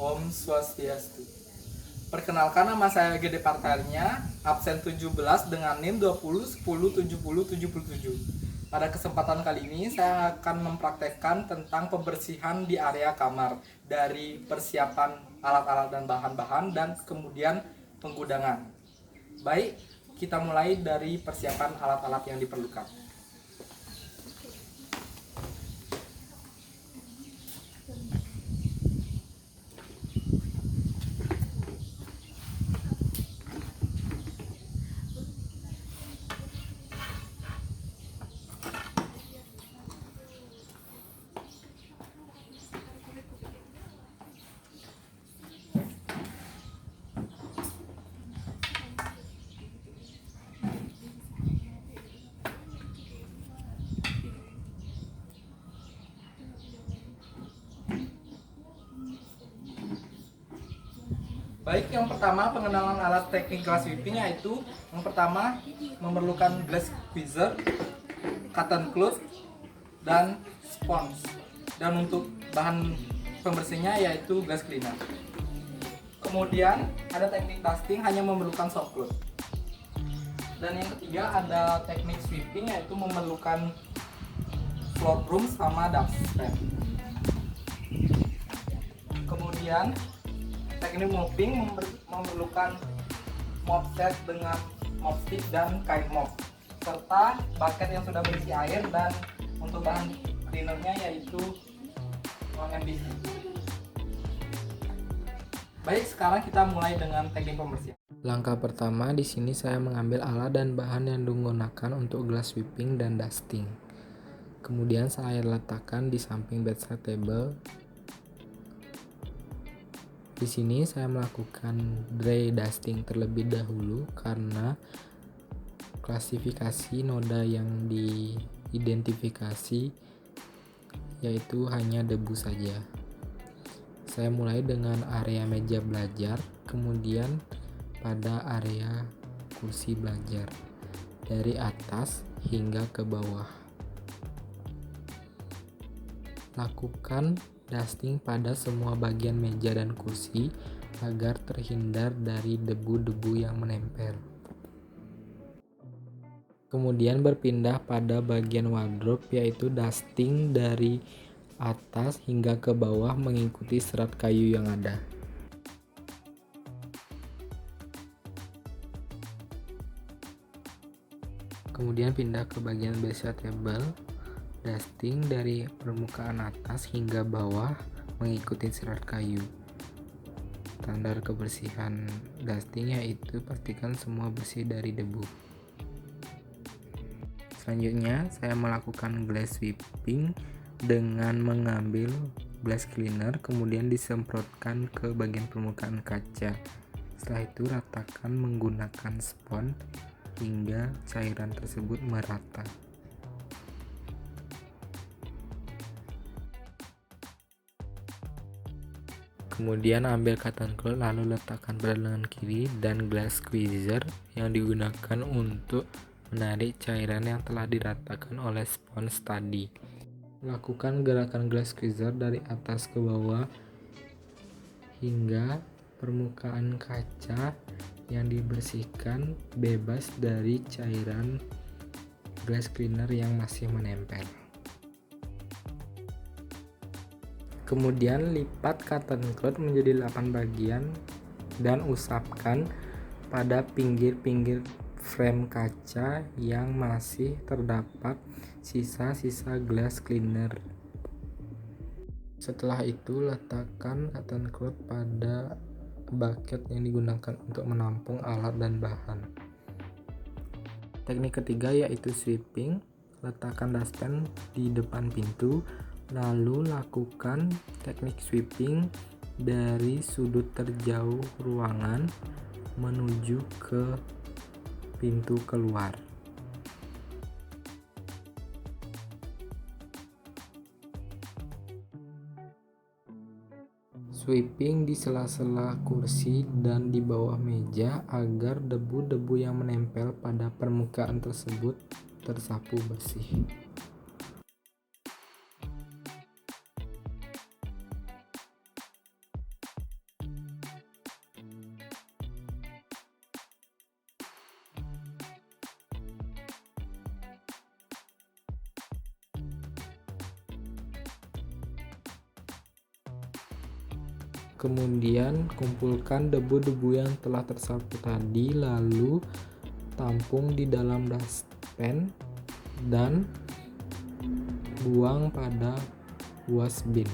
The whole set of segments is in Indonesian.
Om Swastiastu. Perkenalkan, nama saya Gede Partarnya, absen 17 dengan NIM 20107077. Pada kesempatan kali ini saya akan mempraktekkan tentang pembersihan di area kamar dari persiapan alat-alat dan bahan-bahan dan kemudian penggudangan. Baik, kita mulai dari persiapan alat-alat yang diperlukan. Baik, yang pertama pengenalan alat teknik glass whipping, yaitu yang pertama memerlukan glass squeezer, cotton cloth, dan sponge. Dan untuk bahan pembersihnya yaitu glass cleaner. Kemudian ada teknik dusting, hanya memerlukan soft cloth. Dan yang ketiga ada teknik sweeping, yaitu memerlukan floor broom sama dustpan. Kemudian teknik mopping memerlukan mop set dengan mop stick dan kain mop, serta bucket yang sudah berisi air, dan untuk bahan cleanernya yaitu MBC. Baik, sekarang kita mulai dengan teknik pembersihan. Langkah pertama, di sini saya mengambil alat dan bahan yang digunakan untuk glass sweeping dan dusting. Kemudian saya letakkan di samping bedside table. Di sini saya melakukan dry dusting terlebih dahulu karena klasifikasi noda yang diidentifikasi yaitu hanya debu saja. Saya mulai dengan area meja belajar, kemudian pada area kursi belajar, dari atas hingga ke bawah. Lakukan dusting pada semua bagian meja dan kursi agar terhindar dari debu-debu yang menempel. Kemudian berpindah pada bagian wardrobe, yaitu dusting dari atas hingga ke bawah mengikuti serat kayu yang ada. Kemudian pindah ke bagian bedside table, dusting dari permukaan atas hingga bawah mengikuti serat kayu. Standar kebersihan dusting yaitu pastikan semua bersih dari debu. Selanjutnya saya melakukan glass sweeping dengan mengambil glass cleaner, kemudian disemprotkan ke bagian permukaan kaca. Setelah itu ratakan menggunakan spons hingga cairan tersebut merata. Kemudian ambil cotton cloth lalu letakkan pada lengan kiri dan glass squeezer yang digunakan untuk menarik cairan yang telah diratakan oleh spons tadi. Lakukan gerakan glass squeezer dari atas ke bawah hingga permukaan kaca yang dibersihkan bebas dari cairan glass cleaner yang masih menempel. Kemudian lipat cotton cloth menjadi 8 bagian dan usapkan pada pinggir-pinggir frame kaca yang masih terdapat sisa-sisa glass cleaner. Setelah itu letakkan cotton cloth pada bucket yang digunakan untuk menampung alat dan bahan. Teknik ketiga yaitu sweeping. Letakkan dustpan di depan pintu, lalu lakukan teknik sweeping dari sudut terjauh ruangan menuju ke pintu keluar. Sweeping di sela-sela kursi dan di bawah meja agar debu-debu yang menempel pada permukaan tersebut tersapu bersih. Kemudian kumpulkan debu-debu yang telah tersapu tadi, lalu tampung di dalam dustpan dan buang pada waste bin.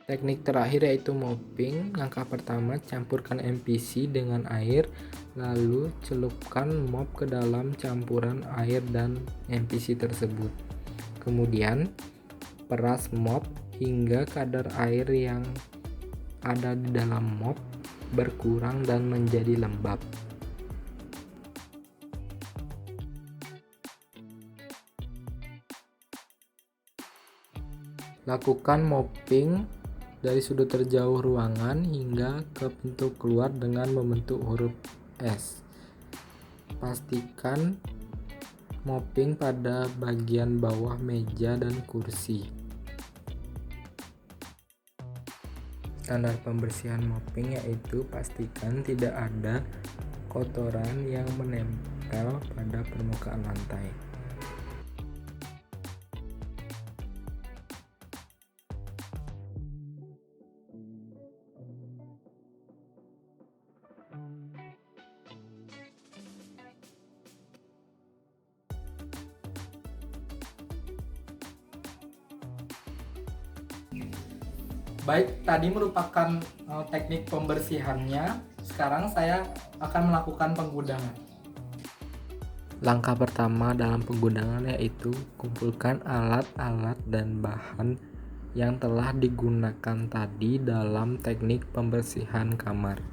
Teknik terakhir yaitu mopping. Langkah pertama, campurkan MPC dengan air, lalu celupkan mop ke dalam campuran air dan MPC tersebut. Kemudian peras mop hingga kadar air yang ada di dalam mop berkurang dan menjadi lembab. Lakukan mopping dari sudut terjauh ruangan hingga ke pintu keluar dengan membentuk huruf S. Pastikan mopping pada bagian bawah meja dan kursi. Standar pembersihan mopping yaitu pastikan tidak ada kotoran yang menempel pada permukaan lantai. Baik, tadi merupakan teknik pembersihannya. Sekarang saya akan melakukan penggunaan. Langkah pertama dalam penggunaan yaitu kumpulkan alat-alat dan bahan yang telah digunakan tadi dalam teknik pembersihan kamar.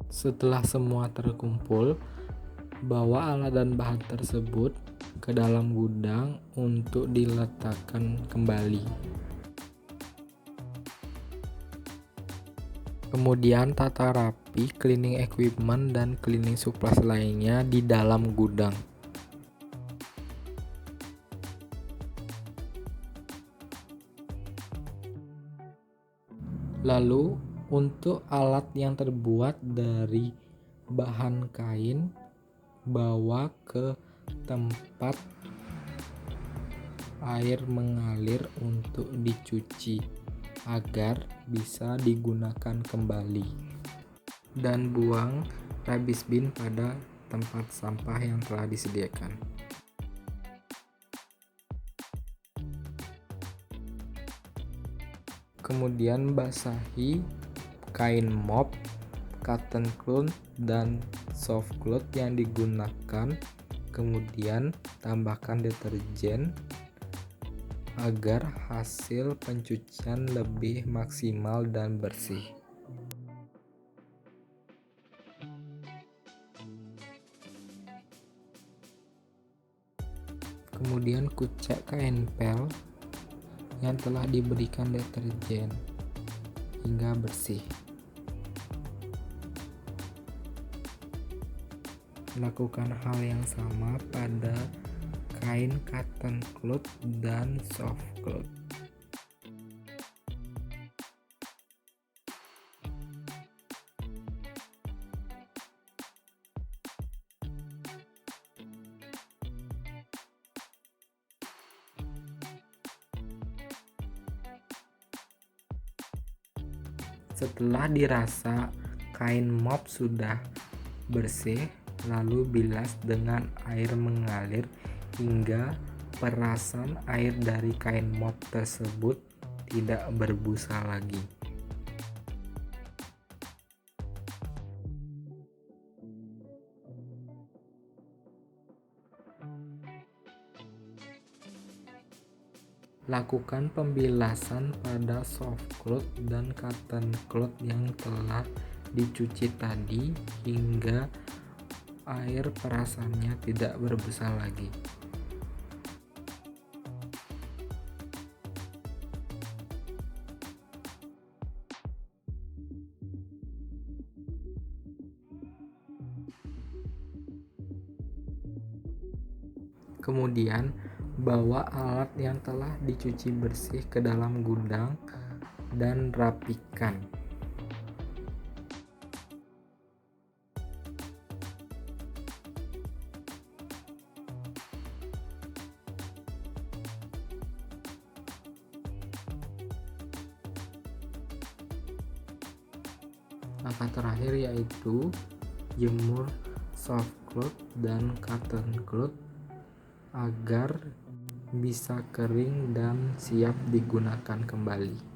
Setelah semua terkumpul, bawa alat dan bahan tersebut ke dalam gudang untuk diletakkan kembali. Kemudian tata rapi cleaning equipment dan cleaning supplies lainnya di dalam gudang. Lalu untuk alat yang terbuat dari bahan kain, bawa ke tempat air mengalir untuk dicuci agar bisa digunakan kembali, dan buang rubbish bin pada tempat sampah yang telah disediakan. Kemudian basahi kain mop, cotton cloth, dan soft cloth yang digunakan. Kemudian tambahkan deterjen agar hasil pencucian lebih maksimal dan bersih. Kemudian kucek kain pel yang telah diberikan deterjen hingga bersih. Lakukan hal yang sama pada kain cotton cloth dan soft cloth. Setelah dirasa kain mop sudah bersih, lalu bilas dengan air mengalir hingga perasan air dari kain mop tersebut tidak berbusa lagi. Lakukan pembilasan pada soft cloth dan cotton cloth yang telah dicuci tadi hingga air perasannya tidak berbusa lagi. Kemudian bawa alat yang telah dicuci bersih ke dalam gudang dan rapikan. Langkah terakhir yaitu jemur soft cloth dan cotton cloth agar bisa kering dan siap digunakan kembali.